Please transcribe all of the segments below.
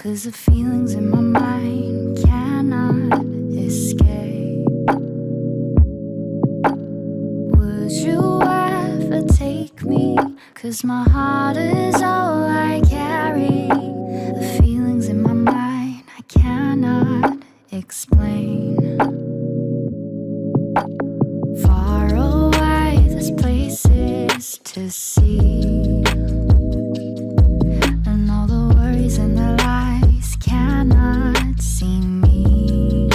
'cause the feelings in my mind cannot escape. Would you ever take me? 'Cause my heart is all I carry. The feelings in my mind I cannot explain. Far away, there's places to see, and all the worries and the lies cannot see me.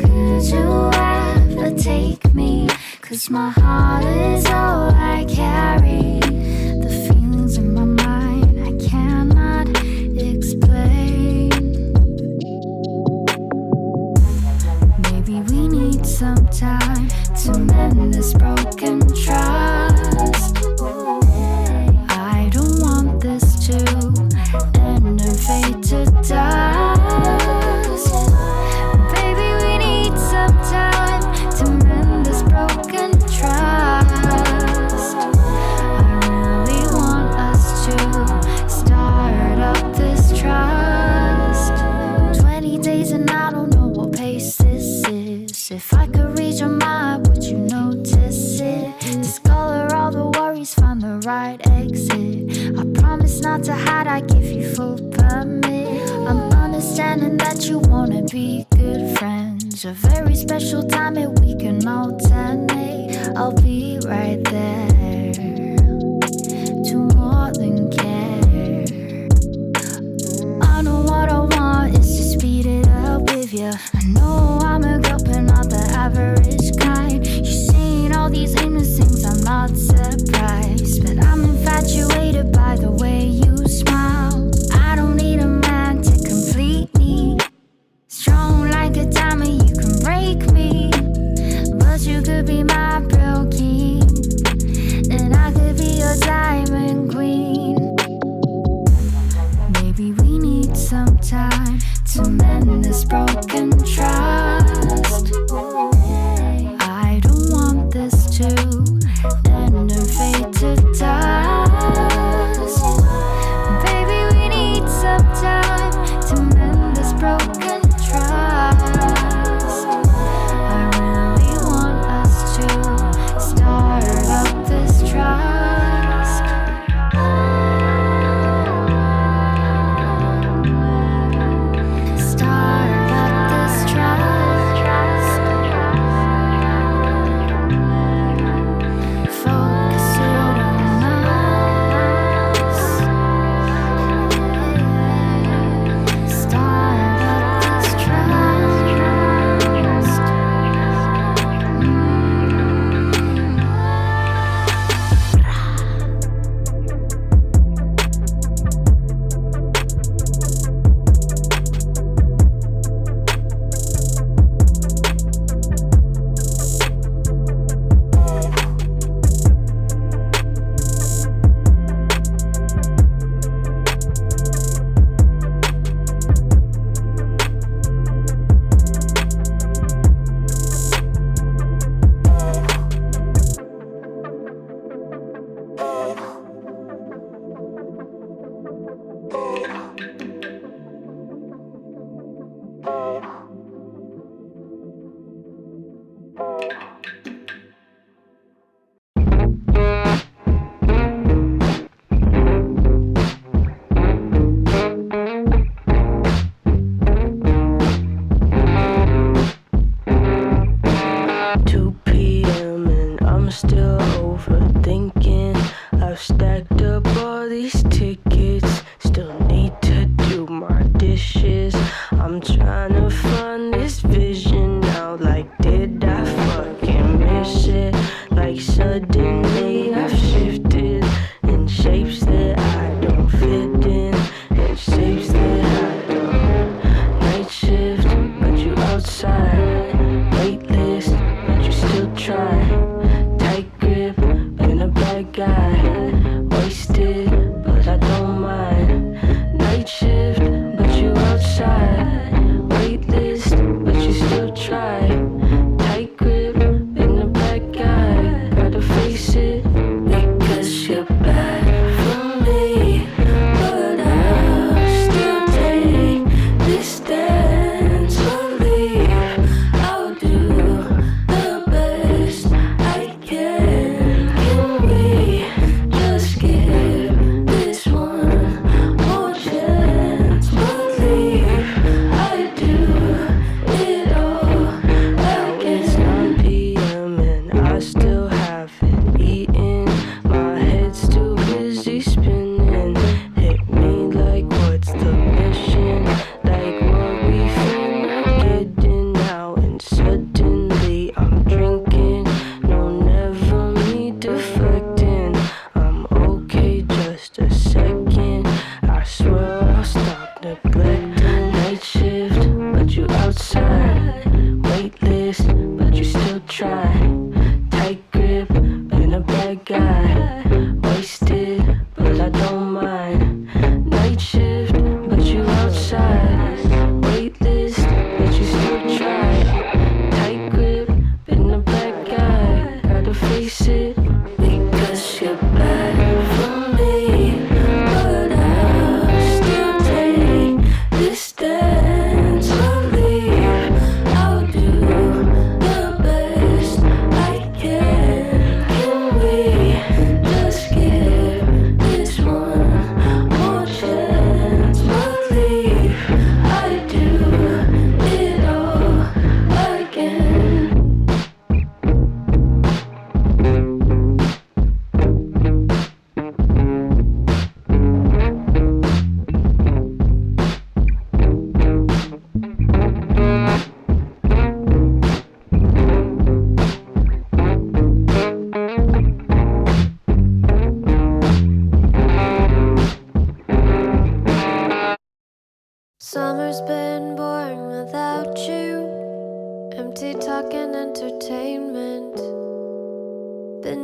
Could you ever take me? 'Cause my heart is all I carry. The feelings in my mind I cannot explain. Maybe we need some time to mend this broken trust. I don't want this to end and fade to dust. Baby, we need some time to mend this broken trust. I really want us to start up this trust. 20 days and I don't know what pace this is. If I could read your mind, would you notice it? Discolor all the worries, find the right exit. I promise not to hide, I give you full permit. I'm understanding that you wanna be good friends. A very special time and we can alternate. I'll be right there to more than care. I know what I want is to speed it up with you. I know I'm a girl but not the average kind. You're saying all these aimless things, I'm not surprised, but I'm infatuated by the way you smile. I don't need a man to complete me. Strong like a diamond, you can break me, but you could be my pearl king, and I could be your diamond queen. Maybe we need some time to mend this broken trust. I don't want this to end and fade to dust. Baby, we need some time to mend this broken trust. I really want us to start up this trust. Start up this trust. Focus it on us. Start up this trust. Summer's been boring without you. Empty talk and entertainment. Been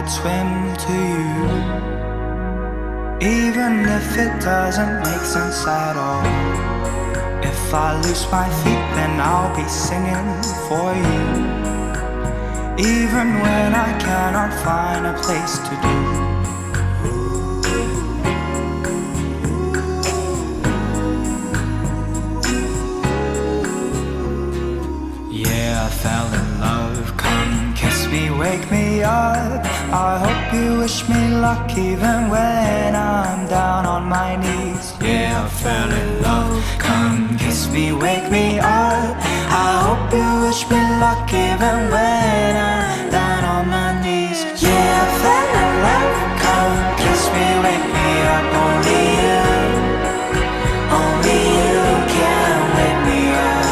would swim to you, even if it doesn't make sense at all. If I lose my feet, then I'll be singing for you, even when I cannot find a place to do. Yeah, I fell in love. Come kiss me, wake me up. I hope you wish me luck even when I'm down on my knees. Yeah, I fell in love. Come kiss me, wake me up. I hope you wish me luck even when I'm down on my knees. Yeah, I fell in love. Come kiss me, wake me up. Only you can wake me up.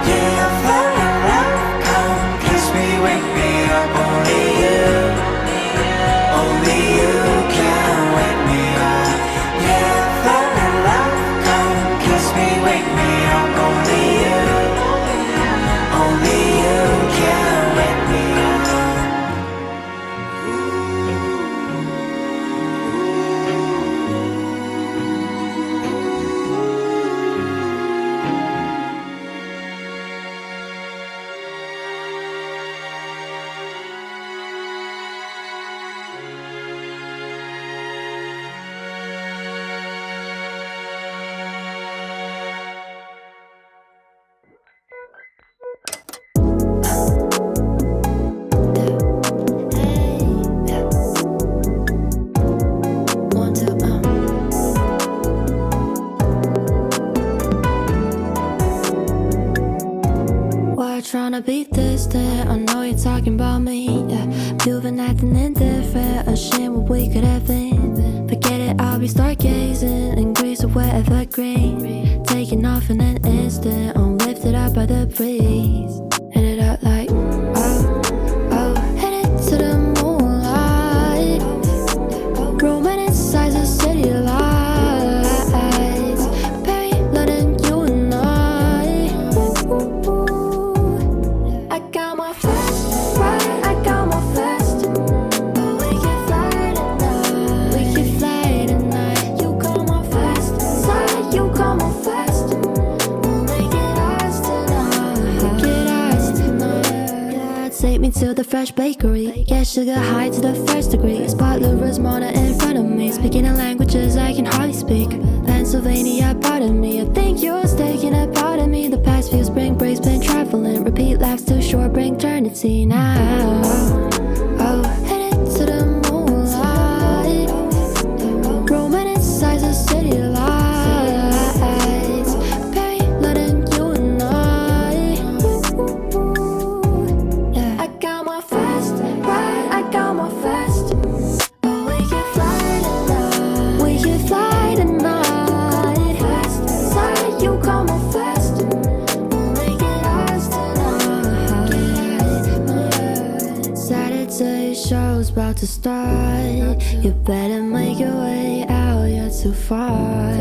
Yeah, I fell in love. Come kiss me, wake me up. Only you can wake me up. Yeah, I fell in love. Come kiss me, wake me up. Only you can wake me up. Tryna be distant, I know you're talking about me, yeah. You've been acting indifferent, ashamed what we could have been. Forget it, I'll be stargazing in Greece or wherever green. Taking off in an instant, I'm lifted up by the breeze. Hit it up like, oh, headed to the moonlight. Romanticize the city lights. Perry, London, you and I. I got my fast ride, I got my fast. Oh, we can fly tonight. We can fly tonight. You got my fast side, you got my fast. We'll make it ours tonight. Make it ours tonight. Yeah, take me to the fresh bakery. Get sugar high to the first degree. Spot Laura's Mona in front of me, speaking in languages I can hardly speak. Pennsylvania, pardon me. I think you're taking a part of me. The past few spring breaks been traveling. Repeat laughs too short, bring eternity now. Oh, headed to the moonlight. Romanticize the city lights. Perry, London, you and I. Yeah, I got my fast ride, I got my fast. Oh, we can fly tonight. We can fly tonight. Fast side, you got my fast. We'll make it ours tonight. Saturday show's about to start. You better make your way out, you're too far.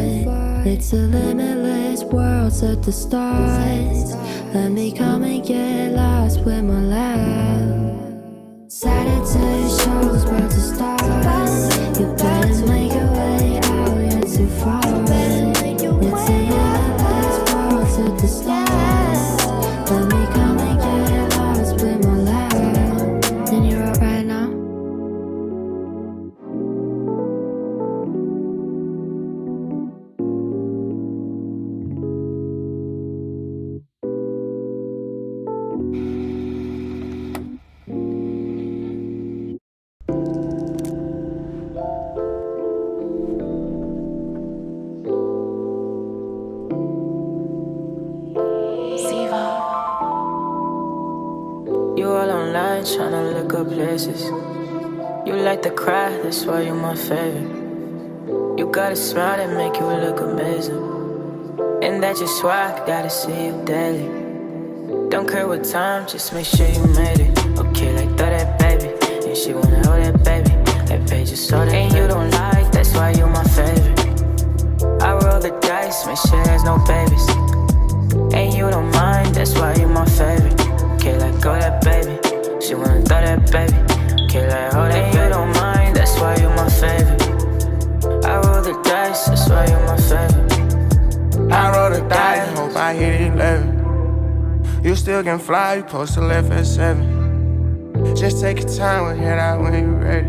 It's a limitless world at the stars. Let me come and get lost with my love. Saturday show's about to start. You better make your way out, you're too far. It's a limitless world at the stars. Let me come and get lost with my love. And you're up right now. You all online tryna look up places. You like to cry, that's why you're my favorite. You got a smile that make you look amazing, and that's just why I gotta see you daily. Don't care what time, just make sure you made it. Okay, like throw that baby, and she wanna hold that baby. That page just saw that, and you don't like, that's why you're my favorite. I roll the dice, make sure there's no babies, and you don't mind, that's why you're my favorite. Okay, like go that baby, she wanna throw that baby. Okay, like hold that, and you don't dice, that's why you're my favorite. I roll the dice, hope I hit 11. You still can fly, you supposed to left at 7. Just take your time, we'll head out when you ready.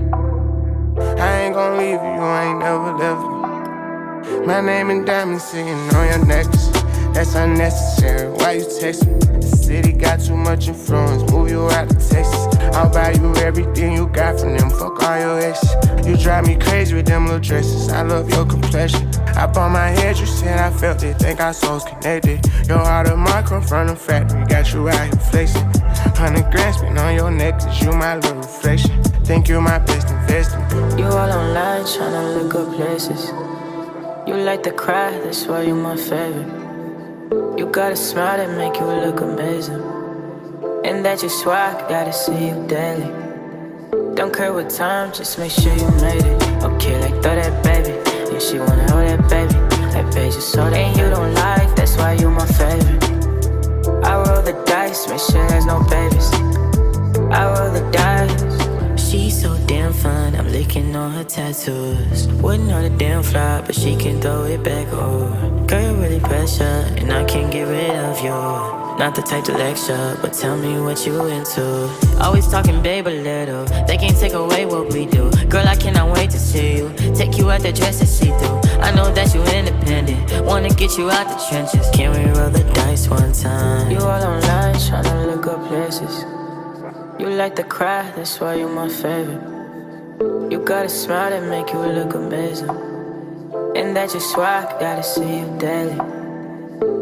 I ain't gon' leave you, you ain't never left me. My name and diamonds sitting on your necklace. That's unnecessary, why you text me? The city got too much influence, move you out to Texas. I'll buy you everything you got from them, fuck all your exes. You drive me crazy with them little dresses, I love your complexion. I bought my head, you said I felt it, think our souls connected. Your heart of mine come from the factory, got you out here flexing. 100 grand spent on your necklace, you my little reflection. Think you're my best investment. You all online tryna look up places. You like to cry, that's why you my favorite. You got a smile that make you look amazing. And that you swag, gotta see you daily. Don't care what time, just make sure you made it. Okay, like throw that baby. Yeah, she wanna hold that baby. That bitch is so that you don't like, that's why you my favorite. I roll the dice, make sure there's no babies. I roll the dice. She's so damn fun, I'm licking on her tattoos. Wouldn't know the damn fly, but she can throw it back over. Girl, you're really pressure, and I can't get rid of you. Not the type to lecture, but tell me what you into. Always talking babe a little, they can't take away what we do. Girl, I cannot wait to see you. Take you out the dress to see through. I know that you independent, wanna get you out the trenches. Can we roll the dice one time? You all online, tryna look up places. You like to cry, that's why you're my favorite. You got a smile that make you look amazing. And that you swag, gotta see you daily.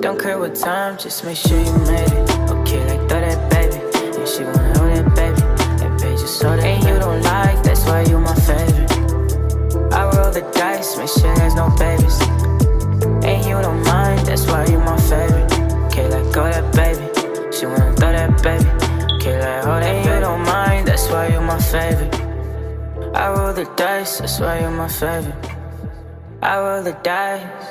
Don't care what time, just make sure you made it. Okay, like throw that baby. Yeah, she wanna hold that baby. That bitch is so that and you don't like, that's why you my favorite. I roll the dice, make sure there's no babies. And you don't mind, that's why you my favorite. Okay, like go that baby. She wanna throw that baby. Okay, like hold that, you don't mind, that's why you're my favorite. I roll the dice, that's why you're my favorite. I roll the dice.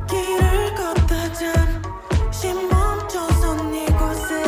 길을 걷다 잠시 멈춰선 이곳에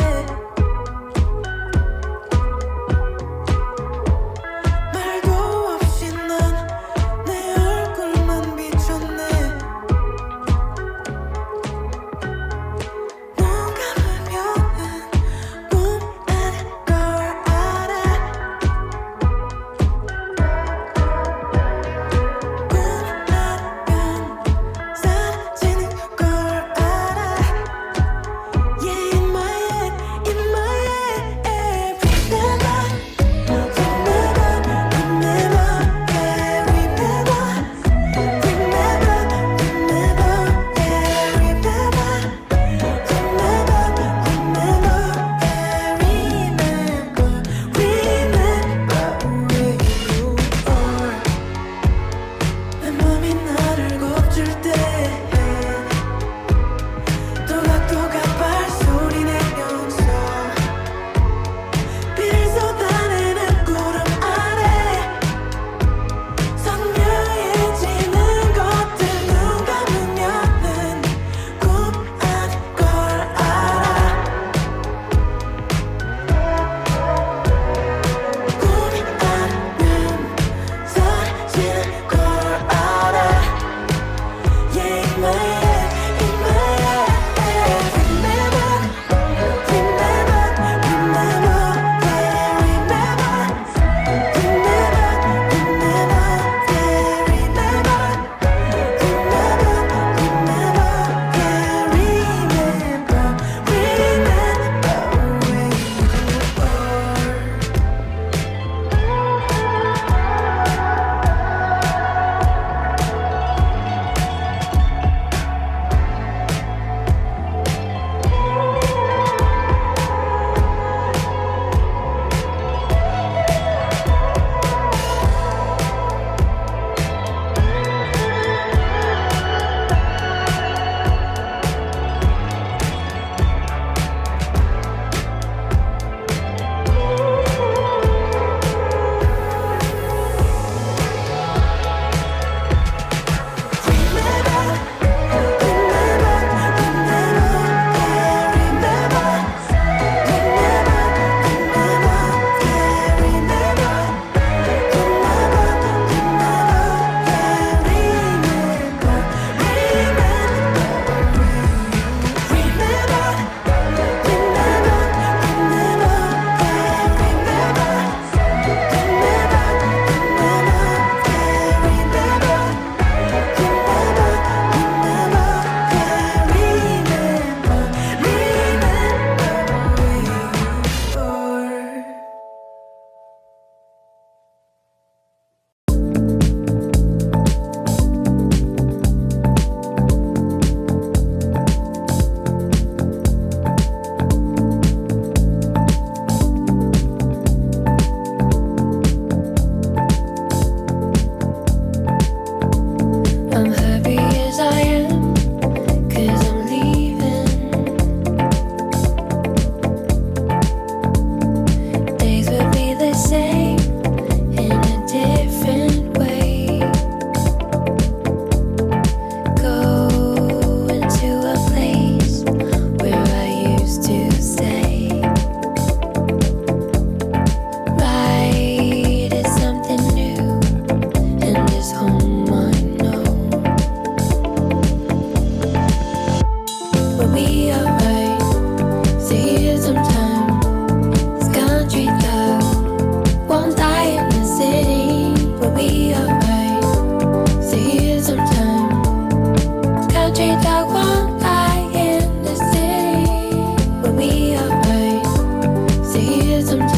some